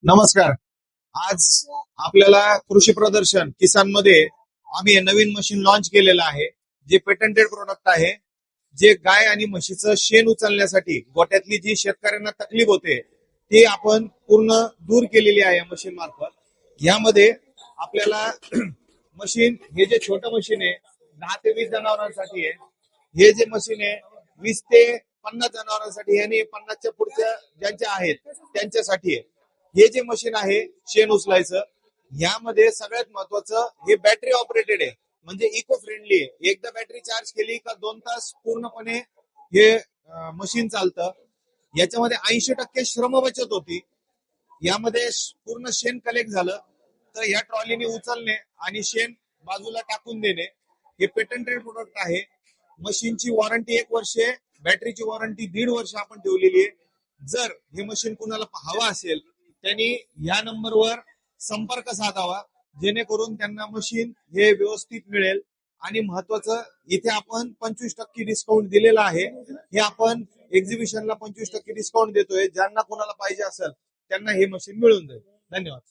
नमस्कार. आज आपल्याला कृषी प्रदर्शन किसान मध्ये आम्ही हे नवीन मशीन लॉन्च केलेलं आहे, जे पेटंटेड प्रोडक्ट आहे, जे गाय आणि म्हशीचं शेण उचलण्यासाठी गोट्यातली जी शेतकऱ्यांना तकलीफ होते ती आपण पूर्ण दूर केलेली आहे या मशीन मार्फत. यामध्ये आपल्याला मशीन, हे जे छोटं मशीन आहे 10 ते 20 जनावरांसाठी आहे. हे जे मशीन आहे 20 ते 50 जनावरांसाठी आणि 50च्या पुढच्या ज्यांच्या आहेत त्यांच्यासाठी आहे. हे जे मशीन आहे शेण उचलायचं, यामध्ये सगळ्यात महत्वाचं हे बॅटरी ऑपरेटेड आहे, म्हणजे इको फ्रेंडली आहे. एकदा बॅटरी चार्ज केली का 2 तास पूर्णपणे हे मशीन चालतं. याच्यामध्ये 80% श्रम बचत होती. यामध्ये पूर्ण शेण कलेक्ट झालं तर या ट्रॉलीने उचलणे आणि शेण बाजूला टाकून देणे. हे पेटंटेड प्रोडक्ट आहे. मशीनची वॉरंटी 1 वर्ष आहे, बॅटरीची वॉरंटी 1.5 वर्ष आपण ठेवलेली आहे. जर हे मशीन कुणाला हवं असेल त्यांनी या नंबरवर संपर्क साधावा, जेणेकरून त्यांना मशीन हे व्यवस्थित मिळेल. आणि महत्वाचं, इथे आपण 25% डिस्काउंट दिलेला आहे. हे आपण एक्झिबिशनला 25% डिस्काउंट देतोय. ज्यांना कोणाला पाहिजे असेल त्यांना हे मशीन मिळून जाईल. धन्यवाद.